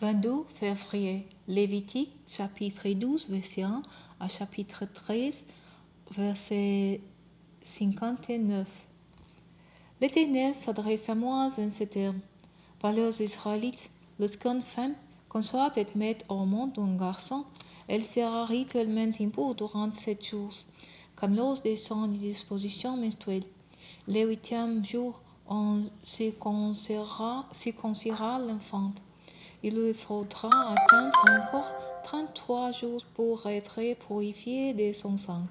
22 février. Lévitique, chapitre 12, verset 1 à chapitre 13, verset 59. L'Éternel s'adresse à moi en ces termes. Parlez aux Israélites, lorsqu'une femme conçoit et met au monde un garçon, elle sera rituellement impure durant 7 jours, comme lors de son disposition menstruelle. Le 8e jour, on circoncira l'enfant. Il lui faudra attendre encore 33 jours pour être purifié de son sang.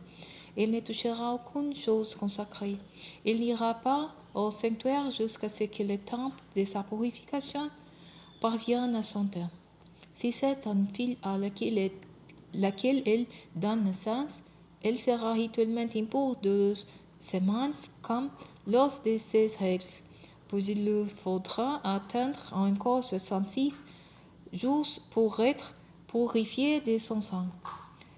Il ne touchera aucune chose consacrée. Il n'ira pas au sanctuaire jusqu'à ce que le temps de sa purification parvienne à son terme. Si c'est une fille à laquelle elle donne naissance, elle sera rituellement impure 2 semaines comme lors de ses règles. Puis il lui faudra attendre encore 66 jours pour être purifié de son sang.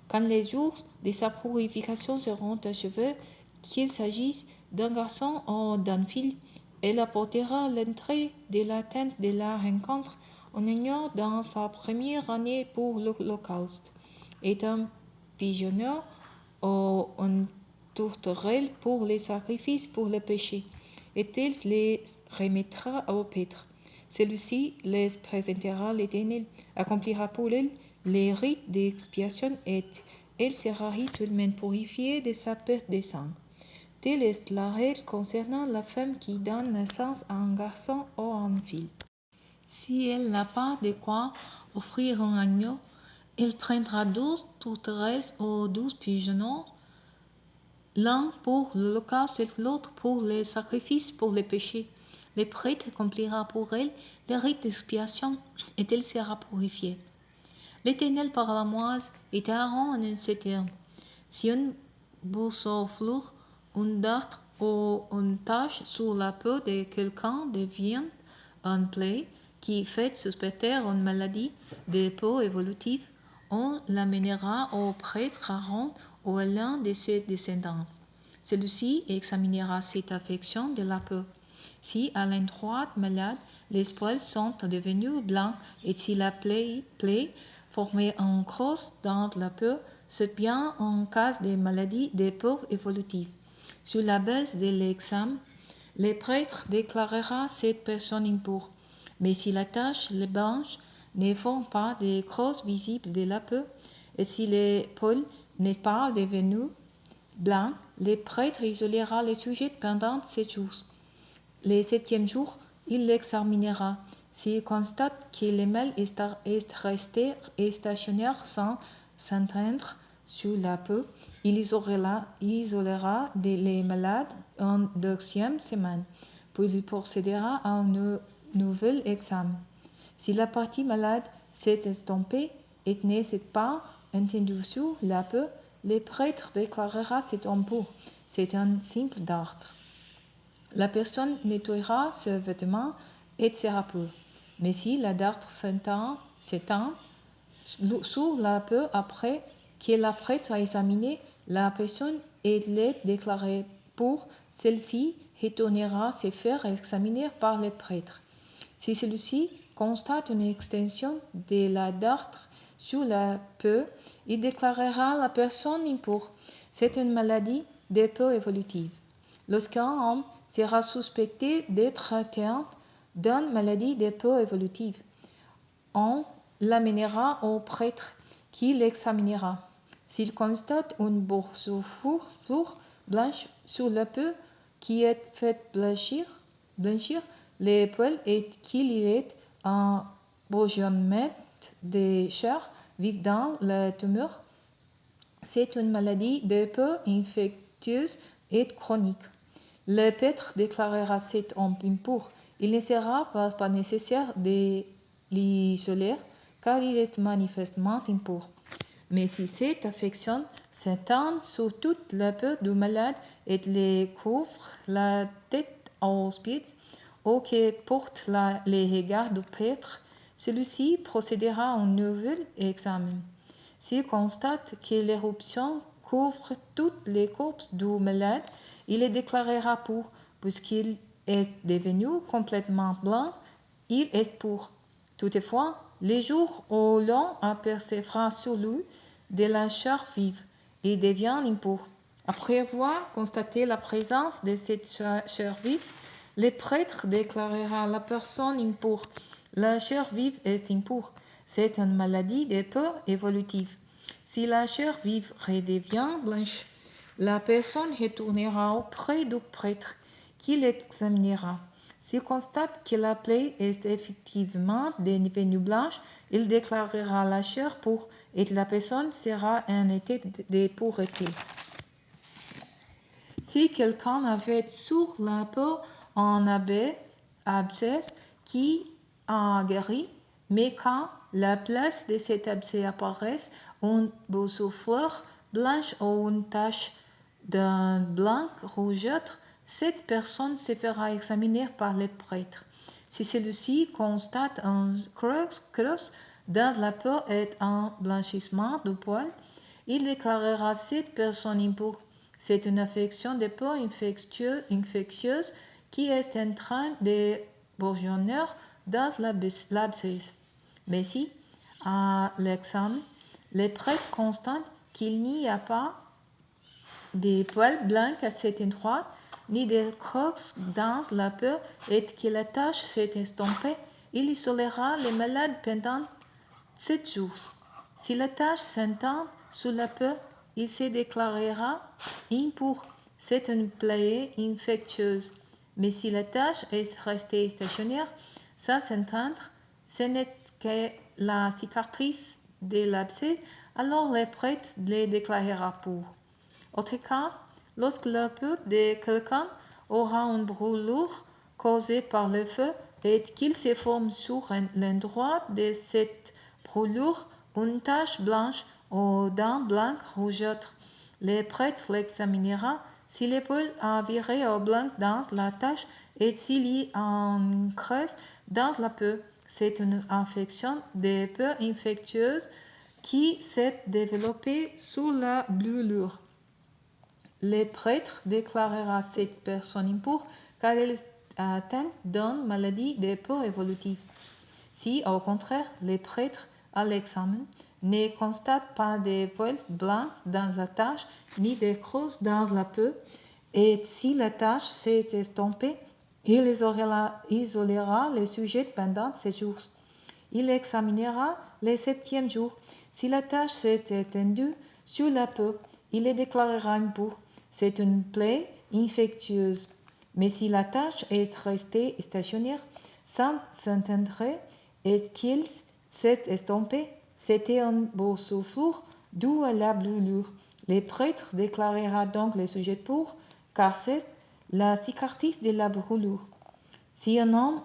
Quand les jours de sa purification seront achevés, qu'il s'agisse d'un garçon ou d'une fille, elle apportera l'entrée de la tente de la rencontre en agneau dans sa première année pour l'Holocauste, et un pigeonneau ou une tourterelle pour les sacrifices pour le péché, et elle les remettra au prêtre. Celui-ci les présentera à l'Éternel, accomplira pour elle les rites d'expiation et elle sera rituellement purifiée de sa perte de sang. Telle est la règle concernant la femme qui donne naissance à un garçon ou à une fille. Si elle n'a pas de quoi offrir un agneau, elle prendra 12 tourterelles ou 12 pigeons, l'un pour l'Holocauste et l'autre pour les sacrifices pour les péchés. Le prêtre accomplira pour elle le rite d'expiation et elle sera purifiée. L'Éternel parla à Moïse et à Aaron en ces termes. Si une boursouflure, une dartre ou une tache sur la peau de quelqu'un devient un plaie qui fait suspecter une maladie de peau évolutive, on l'amènera au prêtre Aaron ou à l'un de ses descendants. Celui-ci examinera cette affection de la peau. Si à l'endroit malade, les poils sont devenus blancs et si la plaie formait une crosse dans la peau, c'est bien un cas de maladie de peau évolutive. Sur la base de l'examen, le prêtre déclarera cette personne impure. Mais si la tache blanche ne forme pas de crosse visible de la peau, et si les poils n'est pas devenu blanc, le prêtre isolera le sujet pendant 7 jours. Le 7e jour, il l'examinera. S'il constate que le mâle est resté stationnaire sans s'éteindre sur la peau, il isolera les malades en 2e semaine, puis il procédera à un nouvel examen. Si la partie malade s'est estompée et ne s'est pas étendue sur la peau, le prêtre déclarera cet impur. C'est un simple dartre. La personne nettoiera ses vêtements et sera pure. Mais si la dartre s'étend sur la peau après que la prêtre a examiné la personne et l'est déclarée pure, celle-ci retournera se faire examiner par le prêtre. Si celui-ci constate une extension de la dartre sur la peau, il déclarera la personne impure. C'est une maladie de peau évolutive. Lorsqu'un homme sera suspecté d'être atteint d'une maladie de peau évolutive, on l'amènera au prêtre qui l'examinera. S'il constate une boursouflure blanche sur la peau qui est faite blanchir les poils et qu'il y ait un bourgeonnement de chair vive dans la tumeur, c'est une maladie de peau infectieuse et chronique. Le prêtre déclarera cet homme impur. Il ne sera pas nécessaire de l'isoler, car il est manifestement impur. Mais si cette affection s'étend sur toute la peau du malade et le couvre la tête aux pieds, ou que porte les regards du prêtre, celui-ci procédera à un nouvel examen. S'il constate que l'éruption couvre toutes les courbes du malade, il le déclarera pur, puisqu'il est devenu complètement blanc, il est pur. Toutefois, les jours où l'on apercevra sur lui de la chair vive, il devient impur. Après avoir constaté la présence de cette chair vive, le prêtre déclarera la personne impure. La chair vive est impure. C'est une maladie de peu évolutive. Si la chair vive redevient blanche, la personne retournera auprès du prêtre qui l'examinera. S'il constate que la plaie est effectivement devenue blanche, il déclarera la chair pure et la personne sera en état de pureté. Si quelqu'un avait sur la peau un abcès qui a guéri, mais quand la place de cet abcès apparaît une boursouflure blanche ou une tache d'un blanc rougeâtre, cette personne se fera examiner par le prêtre. Si celui-ci constate un creuse dans la peau et un blanchissement du poil, il déclarera cette personne impure. C'est une affection de peau infectieuse qui est en train de bourgeonner dans l'abcès. Mais si, à l'examen, le prêtre constate qu'il n'y a pas de poils blancs à cet endroit, ni de crocs dans la peau et que la tache s'est estompée, il isolera le malade pendant 7 jours. Si la tache s'étend sur la peau, il se déclarera impur. C'est une plaie infectieuse. Mais si la tache est restée stationnaire sans s'étendre, ce n'est que la cicatrice de l'abcès, alors le prêtre le déclarera pur. Autre cas, lorsque la peau de quelqu'un aura une brûlure causée par le feu et qu'il se forme sur l'endroit de cette brûlure une tache blanche ou d'un blanc rougeâtre, le prêtre l'examinera. Si le poil a viré au blanc dans la tache et s'il y a une creuse dans la peau, c'est une infection de peau infectieuse qui s'est développée sous la brûlure. Le prêtre déclarera cette personne impure car elle est atteinte d'une maladie de peau évolutive. Si, au contraire, le prêtre, à l'examen, ne constate pas de poils blancs dans la tache ni de creuses dans la peau, et si la tache s'est estompée, il isolera le sujet pendant 7 jours. Il examinera le 7e jour. Si la tache s'est étendue sur la peau, il le déclarera impur. C'est une plaie infectieuse. Mais si la tache est restée stationnaire sans s'étendre et qu'il s'est estompé, c'était un boursouflure dû à la brûlure. Le prêtre déclarera donc le sujet pur, car c'est la cicatrice de la brûlure. Si un homme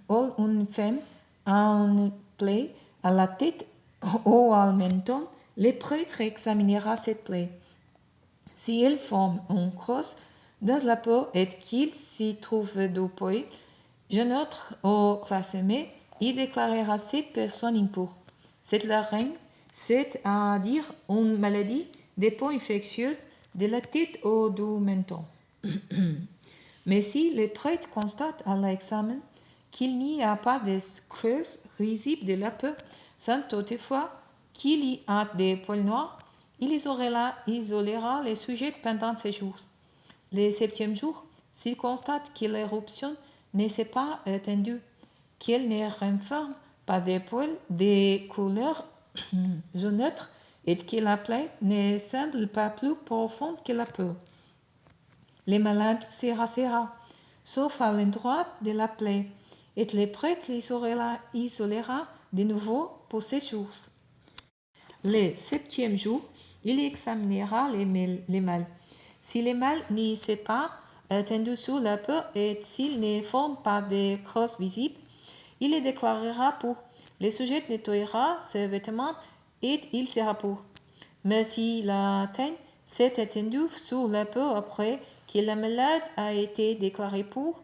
ou une femme a une plaie à la tête ou au menton, le prêtre examinera cette plaie. Si elle forme une crosse dans la peau et qu'il s'y trouve du poil jaunâtre ou clairsemé, il déclarera cette personne impure. Cette laryngue, c'est-à-dire une maladie de peau infectieuse de la tête ou du menton. Mais si le prêtre constate à l'examen qu'il n'y a pas de creuse visible de la peau, sans toutefois qu'il y a des poils noirs, il isolera le sujet pendant 6 jours. Le 7e jour, s'il constate que l'éruption ne s'est pas étendue, qu'elle ne renferme pas de poils de couleur jaunâtre et que la plaie ne semble pas plus profonde que la peau, le malade se rasera, sauf à l'endroit de la plaie, et le prêtre l'isolera de nouveau pour 6 jours. Le 7e jour, il examinera les mâles. Si le mâle ne s'est pas étendu sur la peau et s'il ne forme pas de crosses visibles, il les déclarera pur. Le sujet nettoiera ses vêtements et il sera pur. Mais si la teigne s'est étendue sur la peau après que la malade a été déclarée pur,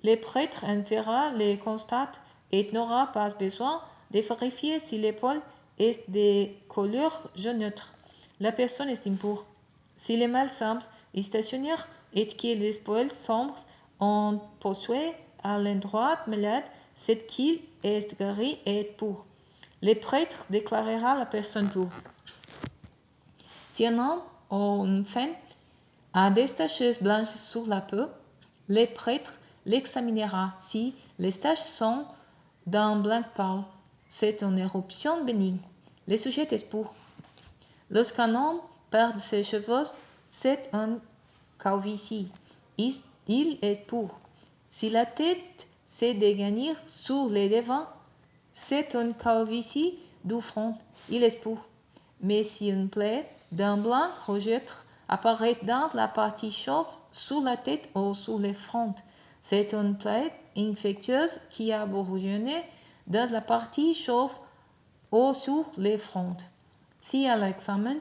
le prêtre en fera le constat et n'aura pas besoin de vérifier si le poil est de couleur jaunâtre. La personne est impure. Si le mâle semble stationnaire et que les poils sombres ont poussé à l'endroit malade, c'est qu'il est guéri et pur. Le prêtre déclarera la personne pure. Si un homme ou une femme a des taches blanches sur la peau, le prêtre l'examinera. Si les taches sont d'un blanc pâle, c'est une éruption bénigne. Le sujet est pur. Lorsqu'un homme perd ses cheveux, c'est une calvitie. Il est pur. Si la tête se dégaine sur les devants, c'est une calvitie du front. Il est pur. Mais si une plaie d'un blanc rougeâtre apparaît dans la partie chauve, sur la tête ou sur le front, c'est une plaie infectieuse qui a bourgeonné dans la partie chauve ou sur le front. Si à l'examen,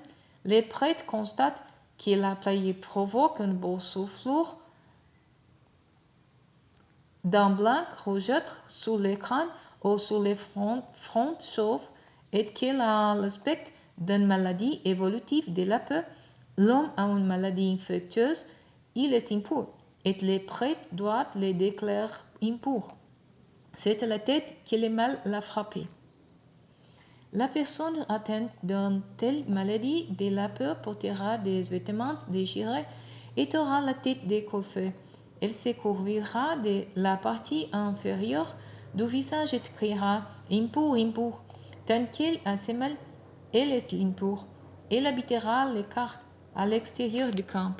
le prêtre constate que la plaie provoque une boursouflure d'un blanc rougeâtre sur le crâne ou sur le front chauve et qu'elle a l'aspect d'une maladie évolutive de la peau, l'homme a une maladie infectieuse, il est impur et le prêtre doit le déclarer impur. C'est la tête que le mal l'a frappé. La personne atteinte d'une telle maladie de la peau portera des vêtements déchirés et aura la tête décoiffée. Elle se couvrira de la partie inférieure du visage et criera « Impur, impur ». Tant qu'elle a ce mal, elle est impure. Elle habitera les cartes à l'extérieur du camp.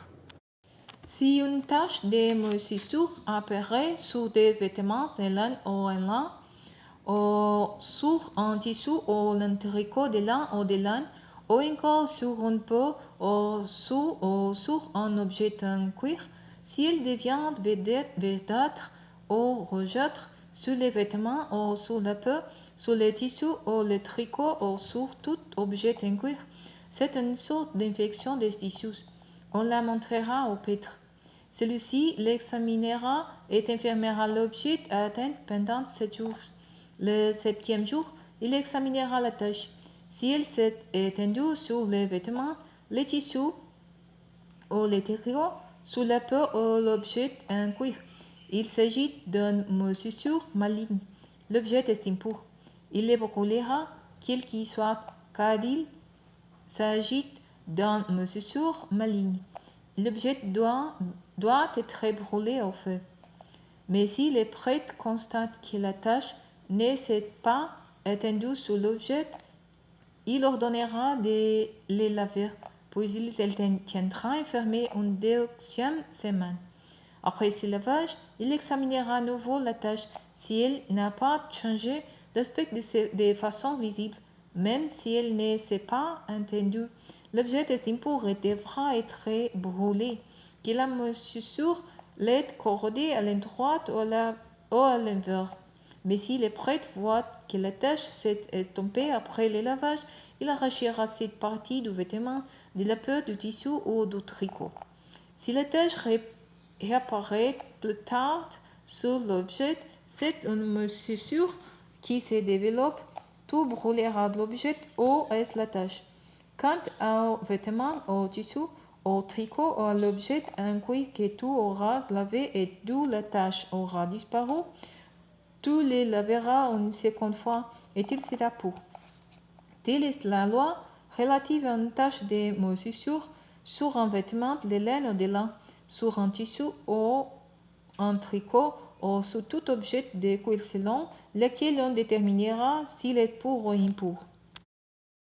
Si une tache de moisissure apparaît sur des vêtements en laine ou en lin, ou sur un tissu ou un tricot de lin ou de laine, ou encore sur une peau ou sur un objet en cuir, si elle devient verdâtre ou rougeâtre sur les vêtements ou sur la peau, sur les tissus ou le tricot ou sur tout objet en cuir, c'est une sorte d'infection des tissus. On la montrera au prêtre. Celui-ci l'examinera et informera l'objet atteint pendant 7 jours. Le 7e jour, il examinera la tache. Si elle s'est étendue sur les vêtements, les tissus ou les tricots, sur la peau ou l'objet en cuir, il s'agit d'une moisissure maligne. L'objet est impur. Il les brûlera, quel qu'il soit, car il s'agit d'une moisissure maligne. L'objet doit être brûlé au feu. Mais si le prêtre constate que la tache ne s'est pas étendue sur l'objet, il ordonnera de les laver, puis il tiendra enfermé une 2e semaine. Après ce lavage, il examinera à nouveau la tache si elle n'a pas changé d'aspect de façon visible, même si elle ne s'est pas étendue. L'objet est impur et devra être brûlé, que la moisissure l'ait corrodé à l'endroit ou à l'inverse. Mais si le prêtre voit que la tache s'est estompée après le lavage, il arrachera cette partie du vêtement, de la peau, du tissu ou du tricot. Si la tache réapparaît plus tard sur l'objet, c'est une moisissure qui se développe. Tout brûlera de l'objet ou est la tache. Quant au vêtement, au tissu, au tricot ou à l'objet en cuir que tout aura lavé et d'où la tache aura disparu, tu les laveras une seconde fois et il sera pur. Telle est la loi relative à une tache de moisissure sur un vêtement de laine ou de lin, sur un tissu ou un tricot ou sur tout objet de cuir selon lequel on déterminera s'il est pur ou impur.